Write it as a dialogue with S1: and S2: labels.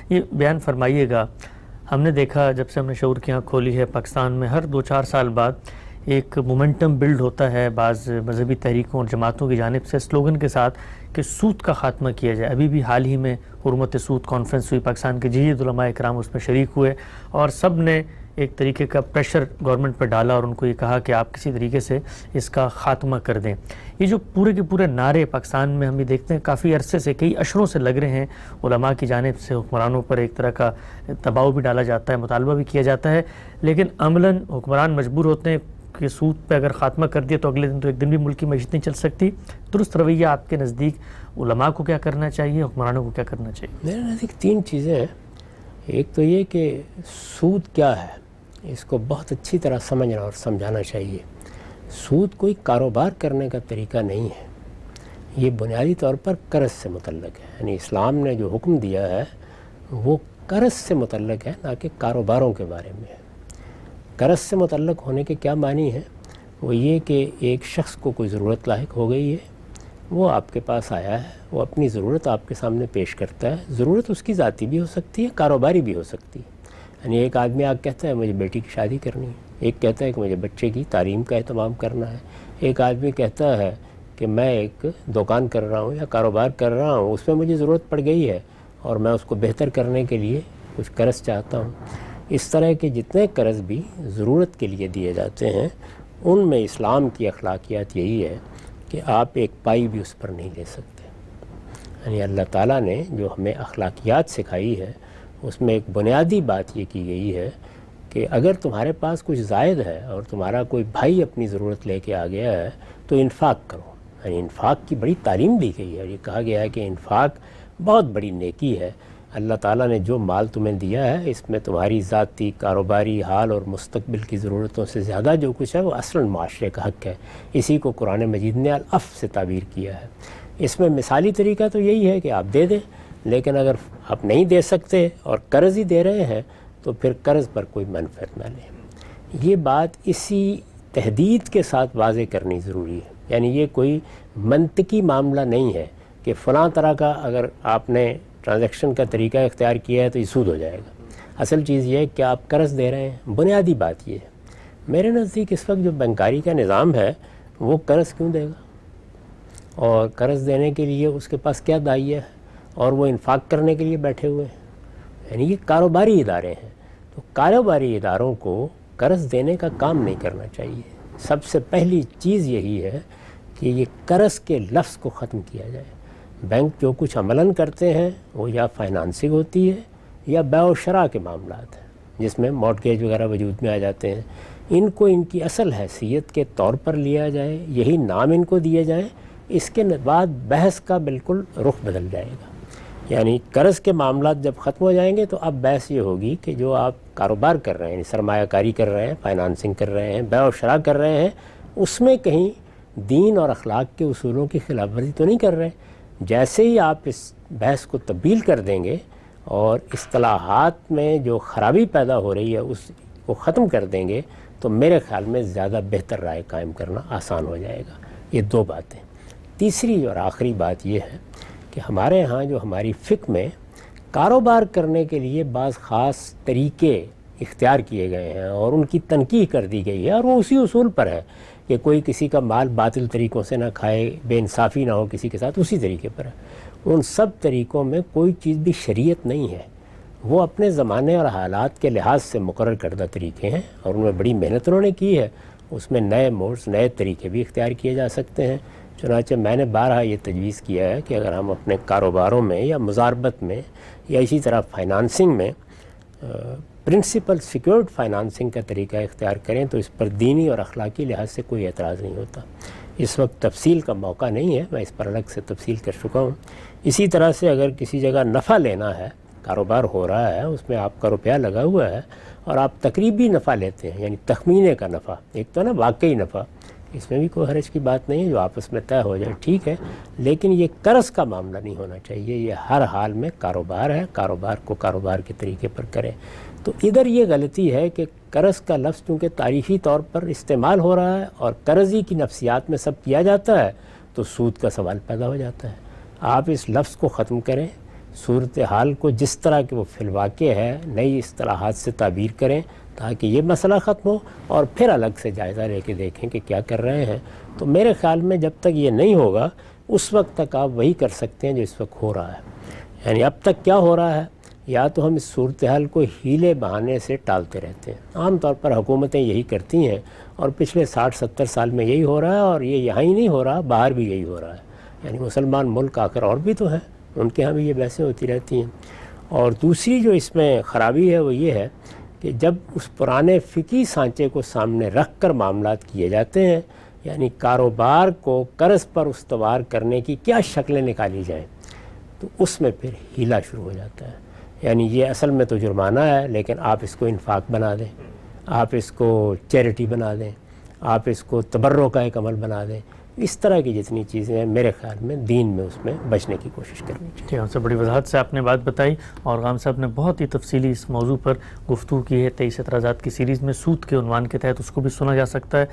S1: یہ بیان فرمائیے گا، ہم نے دیکھا جب سے ہم نے شعور کی آنکھ کھولی ہے، پاکستان میں ہر 2-4 سال بعد ایک مومنٹم بلڈ ہوتا ہے بعض مذہبی تحریکوں اور جماعتوں کی جانب سے سلوگن کے ساتھ کہ سود کا خاتمہ کیا جائے۔ ابھی بھی حال ہی میں حرمت سود کانفرنس ہوئی، پاکستان کے جدید علماء اکرام اس میں شریک ہوئے اور سب نے ایک طریقے کا پریشر گورنمنٹ پر ڈالا اور ان کو یہ کہا کہ آپ کسی طریقے سے اس کا خاتمہ کر دیں۔ یہ جو پورے کے پورے نعرے پاکستان میں ہم یہ دیکھتے ہیں کافی عرصے سے، کئی اشروں سے لگ رہے ہیں، علماء کی جانب سے حکمرانوں پر ایک طرح کا دباؤ بھی ڈالا جاتا ہے، مطالبہ بھی کیا جاتا ہے، لیکن عملاً حکمران مجبور ہوتے ہیں کہ سود پہ اگر خاتمہ کر دیا تو اگلے دن تو ایک دن بھی ملک کی معیشت نہیں چل سکتی۔ درست رویہ آپ کے نزدیک علماء کو کیا کرنا چاہیے، حکمرانوں کو کیا کرنا چاہیے؟
S2: میرے نزدیک 3 چیزیں ہیں۔ ایک تو یہ کہ سود کیا ہے، اس کو بہت اچھی طرح سمجھنا اور سمجھانا چاہیے۔ سود کوئی کاروبار کرنے کا طریقہ نہیں ہے، یہ بنیادی طور پر قرض سے متعلق ہے، یعنی اسلام نے جو حکم دیا ہے وہ قرض سے متعلق ہے، نہ کہ کاروباروں کے بارے میں ہے۔ قرض سے متعلق ہونے کے کیا معنی ہے؟ وہ یہ کہ ایک شخص کو کوئی ضرورت لاحق ہو گئی ہے، وہ آپ کے پاس آیا ہے، وہ اپنی ضرورت آپ کے سامنے پیش کرتا ہے۔ ضرورت اس کی ذاتی بھی ہو سکتی ہے، کاروباری بھی ہو سکتی ہے۔ یعنی ایک آدمی آ کہتا ہے مجھے بیٹی کی شادی کرنی ہے، ایک کہتا ہے کہ مجھے بچے کی تعلیم کا اہتمام کرنا ہے، ایک آدمی کہتا ہے کہ میں ایک دکان کر رہا ہوں یا کاروبار کر رہا ہوں، اس میں مجھے ضرورت پڑ گئی ہے اور میں اس کو بہتر کرنے کے لیے کچھ قرض چاہتا ہوں۔ اس طرح کے جتنے قرض بھی ضرورت کے لیے دیے جاتے ہیں ان میں اسلام کی اخلاقیات یہی ہے کہ آپ ایک پائی بھی اس پر نہیں لے سکتے۔ یعنی اللہ تعالیٰ نے جو ہمیں اخلاقیات سکھائی ہے اس میں ایک بنیادی بات یہ کی گئی ہے کہ اگر تمہارے پاس کچھ زائد ہے اور تمہارا کوئی بھائی اپنی ضرورت لے کے آ گیا ہے تو انفاق کرو۔ یعنی انفاق کی بڑی تعلیم دی گئی ہے، یہ کہا گیا ہے کہ انفاق بہت بڑی نیکی ہے۔ اللہ تعالیٰ نے جو مال تمہیں دیا ہے اس میں تمہاری ذاتی، کاروباری، حال اور مستقبل کی ضرورتوں سے زیادہ جو کچھ ہے وہ اصلاً معاشرے کا حق ہے۔ اسی کو قرآن مجید نے العف سے تعبیر کیا ہے۔ اس میں مثالی طریقہ تو یہی ہے کہ آپ دے دیں، لیکن اگر آپ نہیں دے سکتے اور قرض ہی دے رہے ہیں تو پھر قرض پر کوئی منفعت نہ لیں۔ یہ بات اسی تحدید کے ساتھ واضح کرنی ضروری ہے۔ یعنی یہ کوئی منطقی معاملہ نہیں ہے کہ فلاں طرح کا اگر آپ نے ٹرانزیکشن کا طریقہ اختیار کیا ہے تو یہ سود ہو جائے گا۔ اصل چیز یہ ہے کہ آپ قرض دے رہے ہیں، بنیادی بات یہ ہے۔ میرے نزدیک اس وقت جو بینکاری کا نظام ہے وہ قرض کیوں دے گا، اور قرض دینے کے لیے اس کے پاس کیا داعیہ ہے، اور وہ انفاق کرنے کے لیے بیٹھے ہوئے ہیں۔ یعنی یہ کاروباری ادارے ہیں، تو کاروباری اداروں کو قرض دینے کا کام نہیں کرنا چاہیے۔ سب سے پہلی چیز یہی ہے کہ یہ قرض کے لفظ کو ختم کیا جائے۔ بینک جو کچھ عملاً کرتے ہیں وہ یا فائنانسنگ ہوتی ہے یا بیع و شراء کے معاملات ہیں، جس میں مارٹگیج وغیرہ وجود میں آ جاتے ہیں۔ ان کو ان کی اصل حیثیت کے طور پر لیا جائے، یہی نام ان کو دیے جائیں، اس کے بعد بحث کا بالکل رخ بدل جائے گا۔ یعنی قرض کے معاملات جب ختم ہو جائیں گے تو اب بحث یہ ہوگی کہ جو آپ کاروبار کر رہے ہیں، سرمایہ کاری کر رہے ہیں، فائنانسنگ کر رہے ہیں، بیع و شراء کر رہے ہیں، اس میں کہیں دین اور اخلاق کے اصولوں کی خلاف ورزی تو نہیں کر رہے۔ جیسے ہی آپ اس بحث کو تبدیل کر دیں گے اور اصطلاحات میں جو خرابی پیدا ہو رہی ہے اس کو ختم کر دیں گے تو میرے خیال میں زیادہ بہتر رائے قائم کرنا آسان ہو جائے گا۔ یہ 2 باتیں۔ تیسری اور آخری بات یہ ہے کہ ہمارے ہاں جو ہماری فقہ میں کاروبار کرنے کے لیے بعض خاص طریقے اختیار کیے گئے ہیں اور ان کی تنقیح کر دی گئی ہے، اور وہ اسی اصول پر ہے کہ کوئی کسی کا مال باطل طریقوں سے نہ کھائے، بے انصافی نہ ہو کسی کے ساتھ، اسی طریقے پر ہے۔ ان سب طریقوں میں کوئی چیز بھی شریعت نہیں ہے، وہ اپنے زمانے اور حالات کے لحاظ سے مقرر کردہ طریقے ہیں اور ان میں بڑی محنت انہوں نے کی ہے۔ اس میں نئے موڈز، نئے طریقے بھی اختیار کیے جا سکتے ہیں۔ چنانچہ میں نے بارہا یہ تجویز کیا ہے کہ اگر ہم اپنے کاروباروں میں یا مزاربت میں یا اسی طرح فائنانسنگ میں پرنسپل سیکیورڈ فائنانسنگ کا طریقہ اختیار کریں تو اس پر دینی اور اخلاقی لحاظ سے کوئی اعتراض نہیں ہوتا۔ اس وقت تفصیل کا موقع نہیں ہے، میں اس پر الگ سے تفصیل کر چکا ہوں۔ اسی طرح سے اگر کسی جگہ نفع لینا ہے، کاروبار ہو رہا ہے، اس میں آپ کا روپیہ لگا ہوا ہے اور آپ تقریبی نفع لیتے ہیں، یعنی تخمینے کا نفع، ایک تو نا واقعی نفع، اس میں بھی کوئی حرج کی بات نہیں ہے، جو آپس میں طے ہو جائے ٹھیک ہے، لیکن یہ قرض کا معاملہ نہیں ہونا چاہیے۔ یہ ہر حال میں کاروبار ہے، کاروبار کو کاروبار کے طریقے پر کریں۔ تو ادھر یہ غلطی ہے کہ قرض کا لفظ چونکہ تاریخی طور پر استعمال ہو رہا ہے اور قرضی کی نفسیات میں سب کیا جاتا ہے تو سود کا سوال پیدا ہو جاتا ہے۔ آپ اس لفظ کو ختم کریں، صورتحال کو جس طرح کہ وہ فی الواقع ہے نئی اصطلاحات سے تعبیر کریں تاکہ یہ مسئلہ ختم ہو، اور پھر الگ سے جائزہ لے کے دیکھیں کہ کیا کر رہے ہیں۔ تو میرے خیال میں جب تک یہ نہیں ہوگا اس وقت تک آپ وہی کر سکتے ہیں جو اس وقت ہو رہا ہے۔ یعنی اب تک کیا ہو رہا ہے، یا تو ہم اس صورتحال کو ہیلے بہانے سے ٹالتے رہتے ہیں، عام طور پر حکومتیں یہی کرتی ہیں، اور پچھلے 60-70 سال میں یہی ہو رہا ہے، اور یہ یہاں ہی نہیں ہو رہا، باہر بھی یہی ہو رہا ہے۔ یعنی مسلمان ملک آخر اور بھی تو ہیں، ان کے ہاں بھی یہ بحثیں ہوتی رہتی ہیں۔ اور دوسری جو اس میں خرابی ہے وہ یہ ہے کہ جب اس پرانے فقہی سانچے کو سامنے رکھ کر معاملات کیے جاتے ہیں، یعنی کاروبار کو قرض پر استوار کرنے کی کیا شکلیں نکالی جائیں، تو اس میں پھر ہیلا شروع ہو جاتا ہے۔ یعنی یہ اصل میں تو جرمانہ ہے، لیکن آپ اس کو انفاق بنا دیں، آپ اس کو چیریٹی بنا دیں، آپ اس کو تبرع کا ایک عمل بنا دیں۔ اس طرح کی جتنی چیزیں ہیں میرے خیال میں دین میں اس میں بچنے کی کوشش کرنی چاہیے۔
S1: جی ہاں، سے بڑی وضاحت سے آپ نے بات بتائی، اور غام صاحب نے بہت ہی تفصیلی اس موضوع پر گفتگو کی ہے۔ 23 اعتراضات کی سیریز میں سود کے عنوان کے تحت اس کو بھی سنا جا سکتا ہے۔